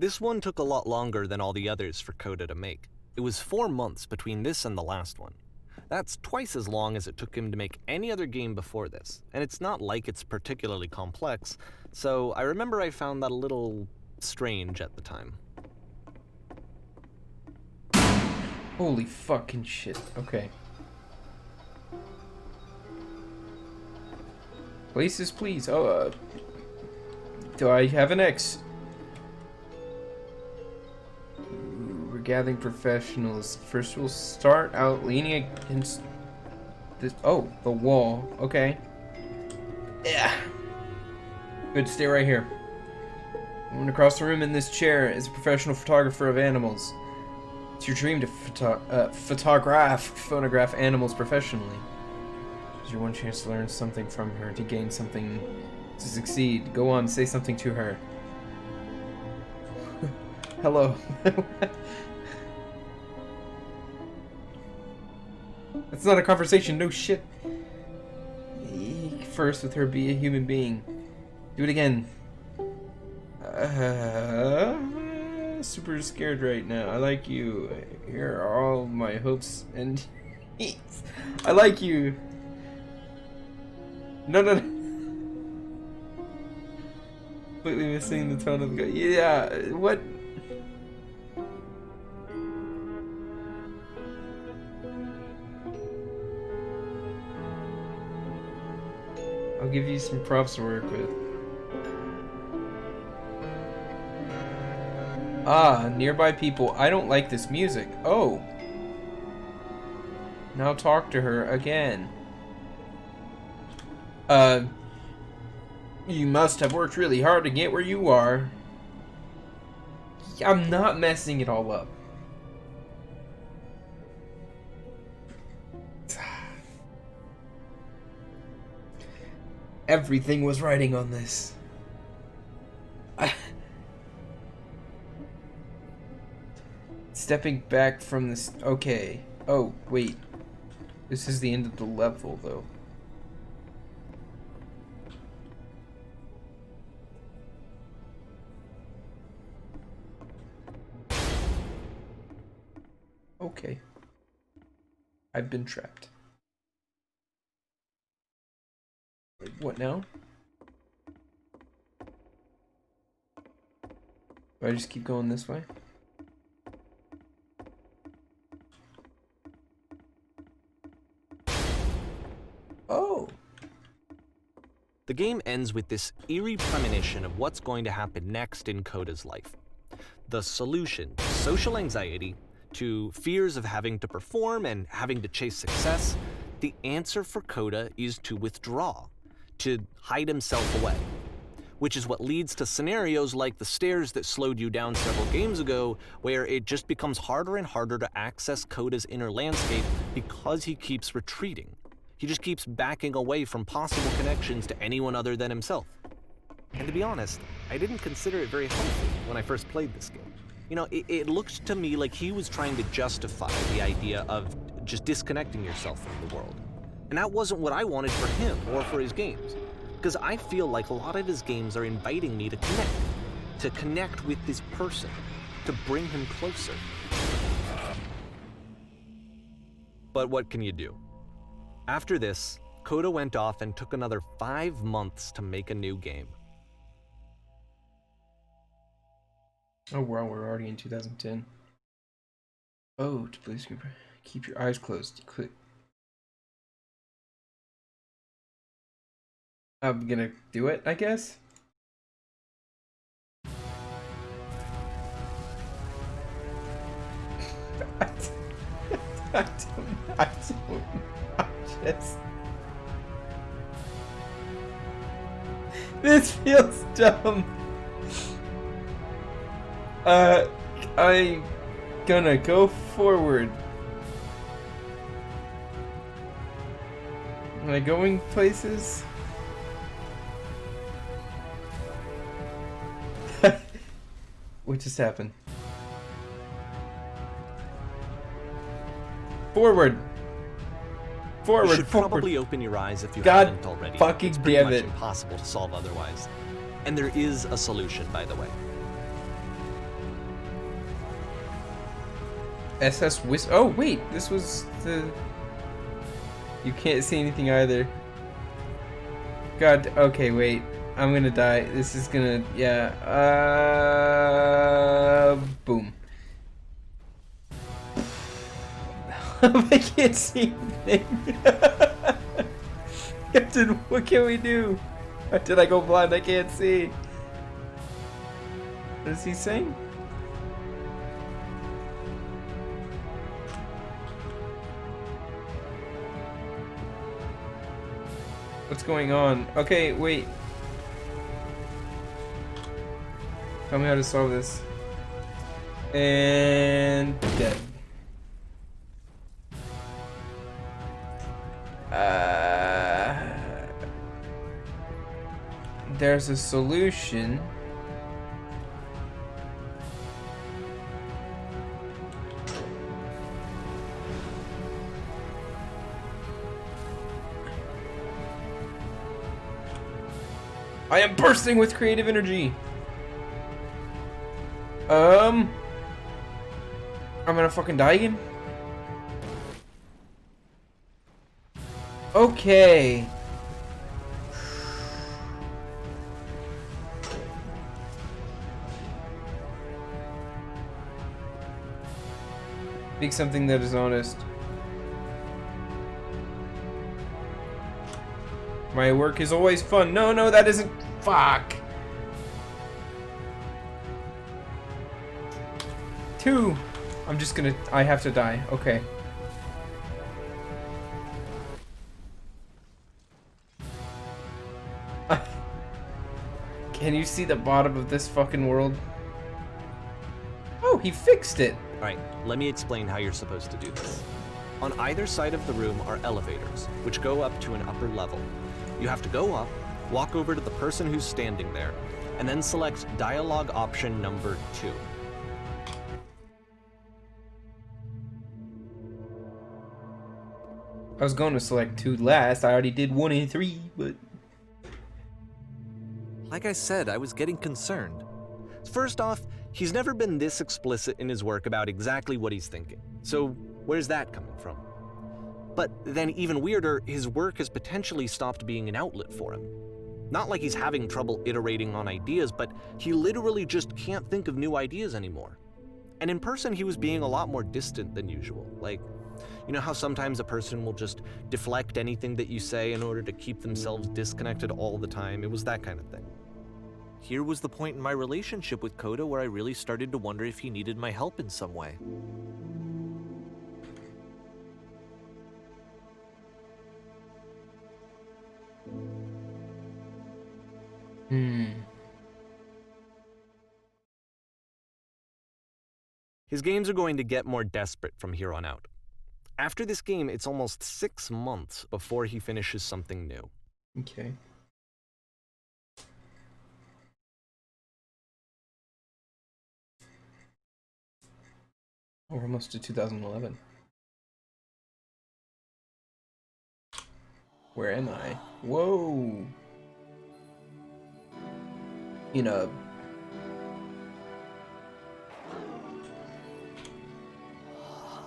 This one took a lot longer than all the others for Coda to make. It was 4 months between this and the last one. That's twice as long as it took him to make any other game before this, and it's not like it's particularly complex, so I remember I found that a little strange at the time. Holy fucking shit. Okay. Places, please. Oh, do I have an X? We're gathering professionals. First, we'll start out leaning against this. Oh, the wall. Okay. Yeah. Good. Stay right here. Woman across the room in this chair is a professional photographer of animals. It's your dream to photograph animals professionally. It's your one chance to learn something from her, to gain something, to succeed. Go on, say something to her. Hello. That's not a conversation, no shit. First with her, be a human being. Do it again. Super scared right now. I like you. Here are all my hopes and needs. I like you. No. Completely missing the tone of the guy. Yeah, what? I'll give you some props to work with. Ah, nearby people. I don't like this music. Oh. Now talk to her again. You must have worked really hard to get where you are. I'm not messing it all up. Everything was writing on this. Stepping back from this. Okay. Oh, wait. This is the end of the level, though. Okay. I've been trapped. Wait, what now? Do I just keep going this way? Oh! The game ends with this eerie premonition of what's going to happen next in Coda's life. The solution to social anxiety, to fears of having to perform and having to chase success, the answer for Coda is to withdraw, to hide himself away. Which is what leads to scenarios like the stairs that slowed you down several games ago, where it just becomes harder and harder to access Coda's inner landscape because he keeps retreating. He just keeps backing away from possible connections to anyone other than himself. And to be honest, I didn't consider it very healthy when I first played this game. You know, it looked to me like he was trying to justify the idea of just disconnecting yourself from the world. And that wasn't what I wanted for him or for his games. Because I feel like a lot of his games are inviting me to connect with this person, to bring him closer. But what can you do? After this, Coda went off and took another 5 months to make a new game. Oh, wow, we're already in 2010. Oh, to please keep your eyes closed. I'm gonna do it, I guess. I just... This feels dumb. I'm gonna go forward. Am I going places? What just happened? Forward! Forward, You should forward. probably open your eyes if you God haven't already. fucking It's pretty damn much it. impossible to solve otherwise. And there is a solution, by the way. SS Whis. Oh wait, this was the. You can't see anything either. God. Okay, wait. I'm gonna die. This is gonna. Yeah. Boom. I can't see anything. Captain, what can we do? Did I go blind? I can't see. What is he saying? What's going on? Okay, wait. Tell me how to solve this. And dead. There's a solution. I am bursting with creative energy. I'm gonna fucking die again. Okay. Pick something that is honest. My work is always fun. No, no, that isn't. Fuck. 2. I'm just gonna. I have to die. Okay. Can you see the bottom of this fucking world? Oh, he fixed it. All right, let me explain how you're supposed to do this. On either side of the room are elevators, which go up to an upper level. You have to go up, walk over to the person who's standing there, and then select dialogue option number 2. I was going to select 2 last. I already did 1 and 3, but... Like I said, I was getting concerned. First off, he's never been this explicit in his work about exactly what he's thinking. So where's that coming from? But then even weirder, his work has potentially stopped being an outlet for him. Not like he's having trouble iterating on ideas, but he literally just can't think of new ideas anymore. And in person, he was being a lot more distant than usual. Like, you know how sometimes a person will just deflect anything that you say in order to keep themselves disconnected all the time? It was that kind of thing. Here was the point in my relationship with Coda where I really started to wonder if he needed my help in some way. His games are going to get more desperate from here on out. After this game, it's almost 6 months before he finishes something new. Okay. Oh, we're almost to 2011. Where am I? Whoa! In a...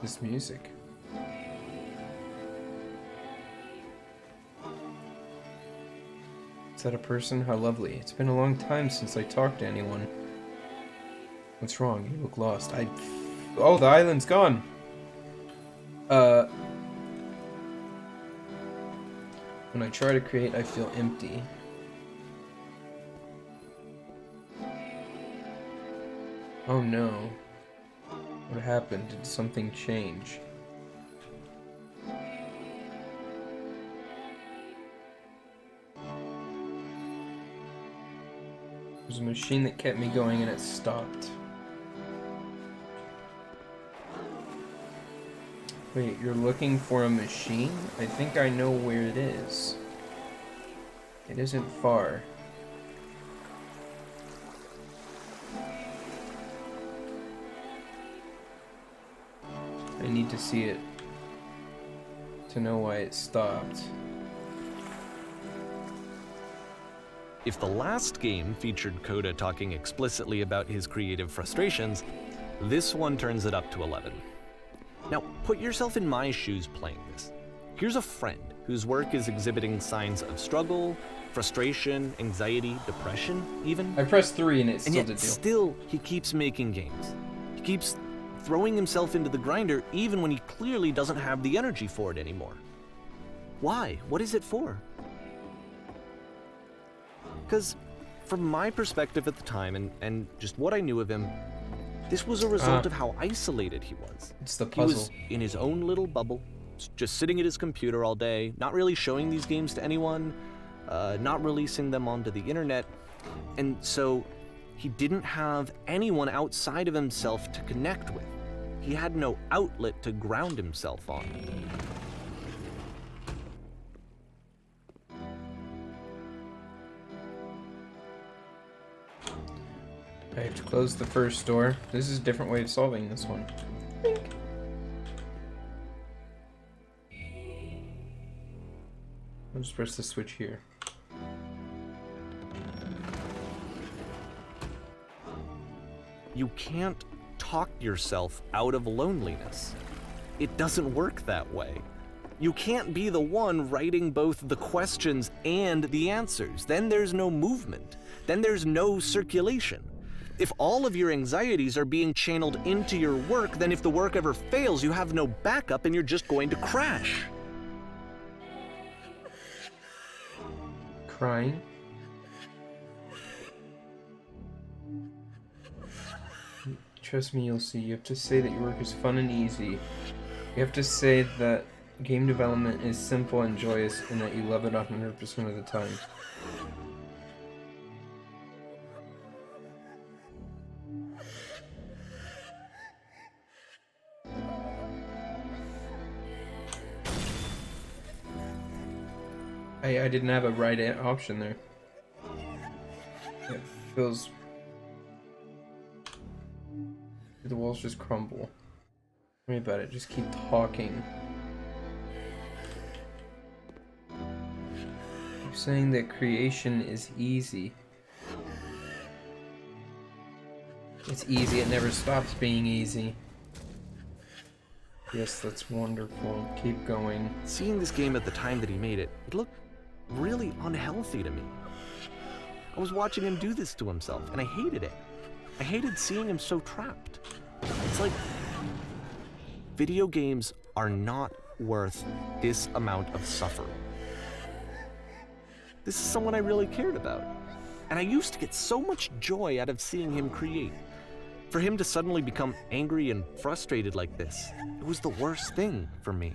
This music. Is that a person? How lovely. It's been a long time since I talked to anyone. What's wrong? You look lost. Oh, the island's gone! When I try to create, I feel empty. Oh no. What happened? Did something change? There's a machine that kept me going and it stopped. Wait, you're looking for a machine? I think I know where it is. It isn't far. I need to see it to know why it stopped. If the last game featured Coda talking explicitly about his creative frustrations, this one turns it up to 11. Now, put yourself in my shoes playing this. Here's a friend whose work is exhibiting signs of struggle, frustration, anxiety, depression, even. I pressed 3 and it And still yet, did deal. still, he keeps making games. He keeps throwing himself into the grinder even when he clearly doesn't have the energy for it anymore. Why? What is it for? Because from my perspective at the time and just what I knew of him, this was a result of how isolated he was. It's the He was puzzle. in his own little bubble, just sitting at his computer all day, not really showing these games to anyone, not releasing them onto the internet, and so he didn't have anyone outside of himself to connect with. He had no outlet to ground himself on. I have to close the first door. This is a different way of solving this one. I'll just press the switch here. You can't talk yourself out of loneliness. It doesn't work that way. You can't be the one writing both the questions and the answers. Then there's no movement. Then there's no circulation. If all of your anxieties are being channeled into your work, then if the work ever fails, you have no backup and you're just going to crash. Crying. Trust me, you'll see. You have to say that your work is fun and easy. You have to say that game development is simple and joyous and that you love it 100% of the time. I didn't have a right option there. It feels... The walls just crumble. Don't worry about it, just keep talking. You're saying that creation is easy. It's easy, it never stops being easy. Yes, that's wonderful. Keep going. Seeing this game at the time that he made it, it looked really unhealthy to me. I was watching him do this to himself, and I hated it. I hated seeing him so trapped. It's like video games are not worth this amount of suffering. This is someone I really cared about, and I used to get so much joy out of seeing him create. For him to suddenly become angry and frustrated like this, it was the worst thing for me.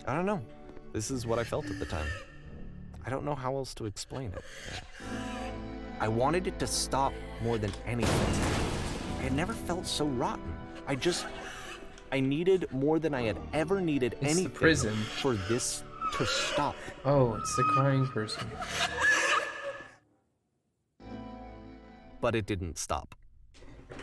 I don't know. This is what I felt at the time. I don't know how else to explain it. I wanted it to stop more than anything. I had never felt so rotten. I needed more than I had ever needed It's the anything prison. for this to stop. Oh, it's the crying person. But it didn't stop.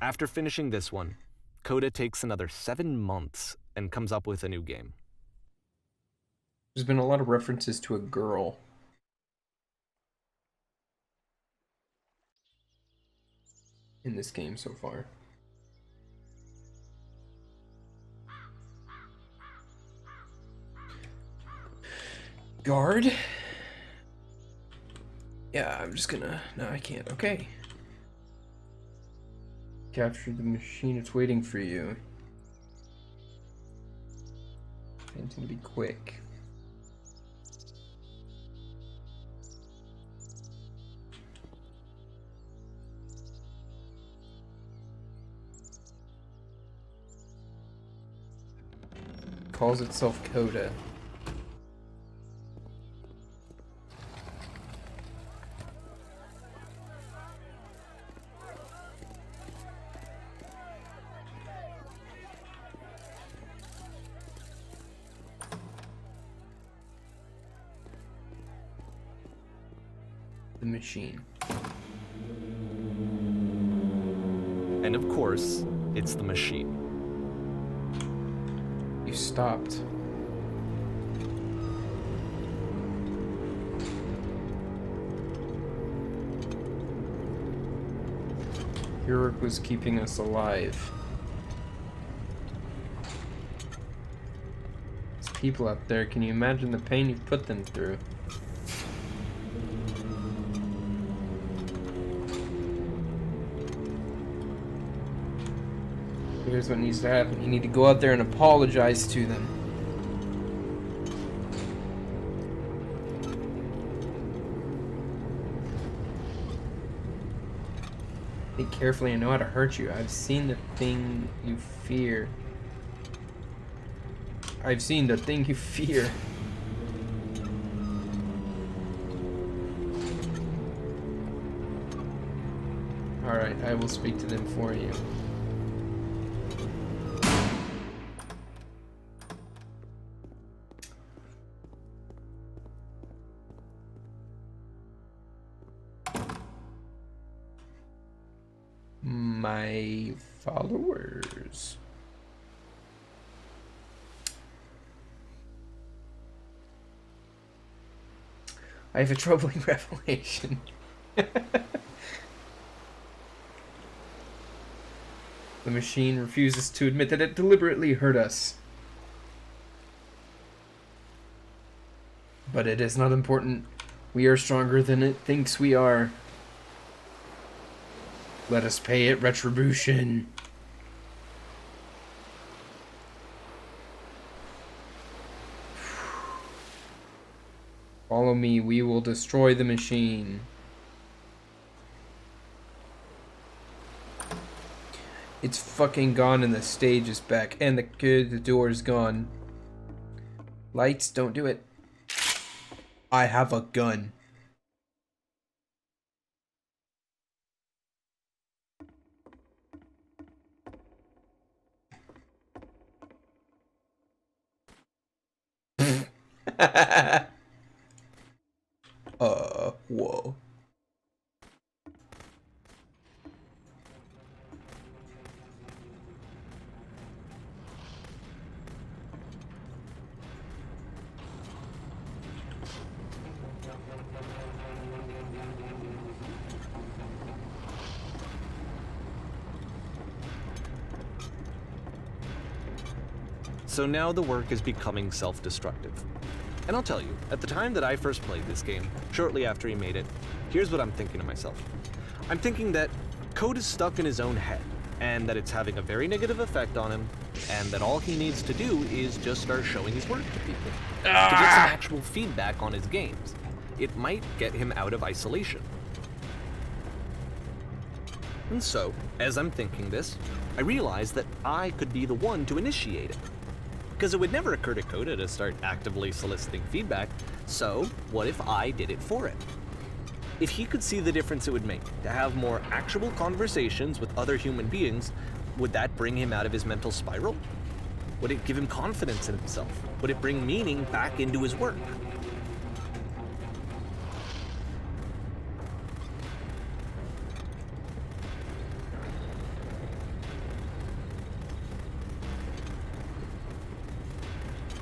After finishing this one, Coda takes another 7 months and comes up with a new game. There's been a lot of references to a girl. In this game so far. Guard? Yeah, I'm just gonna... No, I can't. Okay. Capture the machine. It's waiting for you. It's gonna be quick. Calls itself Coda. The machine. And of course, it's the machine. You stopped. Your work was keeping us alive. These people out there, can you imagine the pain you've put them through? Here's what needs to happen. You need to go out there and apologize to them. Think carefully, I know how to hurt you. I've seen the thing you fear. I've seen the thing you fear. Alright, I will speak to them for you. My followers. I have a troubling revelation. The machine refuses to admit that it deliberately hurt us. But it is not important. We are stronger than it thinks we are. Let us pay it retribution. Follow me, we will destroy the machine. It's fucking gone and the stage is back. And the door is gone. Lights, don't do it. I have a gun. Whoa. So now the work is becoming self-destructive. And I'll tell you, at the time that I first played this game, shortly after he made it, here's what I'm thinking to myself. I'm thinking that Code is stuck in his own head, and that it's having a very negative effect on him, and that all he needs to do is just start showing his work to people. To get some actual feedback on his games. It might get him out of isolation. And so, as I'm thinking this, I realize that I could be the one to initiate it. Because it would never occur to Coda to start actively soliciting feedback, so what if I did it for him? If he could see the difference it would make to have more actual conversations with other human beings, would that bring him out of his mental spiral? Would it give him confidence in himself? Would it bring meaning back into his work?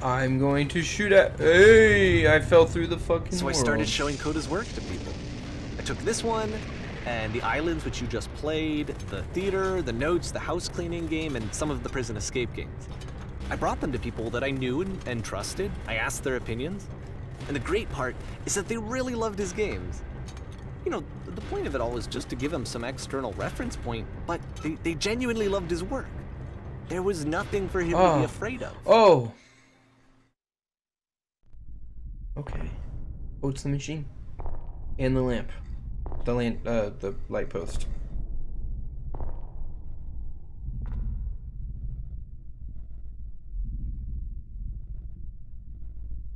I'm going to shoot at. Hey, I fell through the fucking So I world. started showing Coda's work to people. I took this one, and the islands which you just played, the theater, the notes, the house cleaning game, and some of the prison escape games. I brought them to people that I knew and trusted. I asked their opinions. And the great part is that they really loved his games. You know, the point of it all was just to give him some external reference point, but they genuinely loved his work. There was nothing for him to be afraid of. Oh. Okay. Oh, it's the machine. And the lamp. The light post.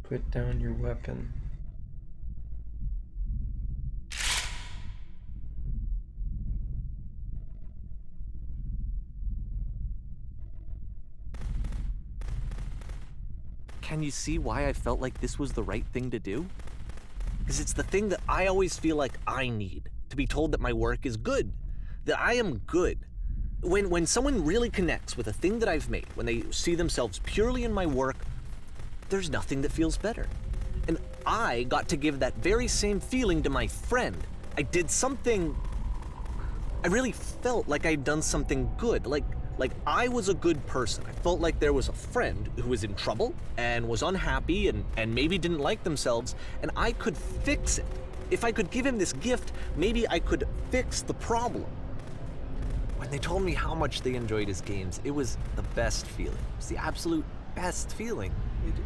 Put down your weapon. Can you see why I felt like this was the right thing to do? Because it's the thing that I always feel like I need, to be told that my work is good, that I am good. When someone really connects with a thing that I've made, when they see themselves purely in my work, there's nothing that feels better. And I got to give that very same feeling to my friend. I did something I really felt like I'd done something good, like I was a good person. I felt like there was a friend who was in trouble and was unhappy and maybe didn't like themselves, and I could fix it. If I could give him this gift, maybe I could fix the problem. When they told me how much they enjoyed his games, it was the best feeling. It was the absolute best feeling.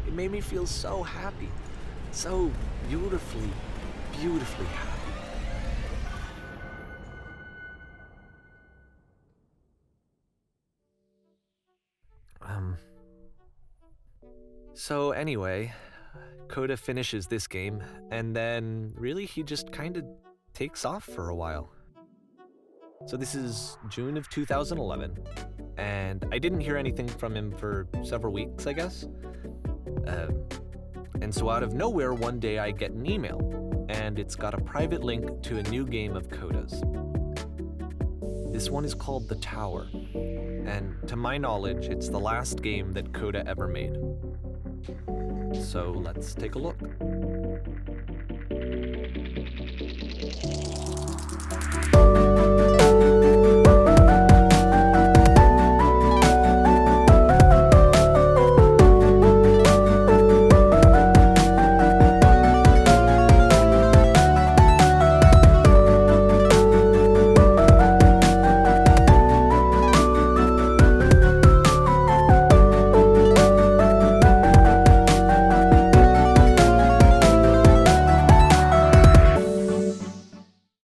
It made me feel so happy. So beautifully, beautifully happy. So anyway, Coda finishes this game, and then really he just kind of takes off for a while. So this is June of 2011, and I didn't hear anything from him for several weeks, I guess. And so out of nowhere, one day I get an email, and it's got a private link to a new game of Coda's. This one is called The Tower, and to my knowledge, it's the last game that Coda ever made. So let's take a look.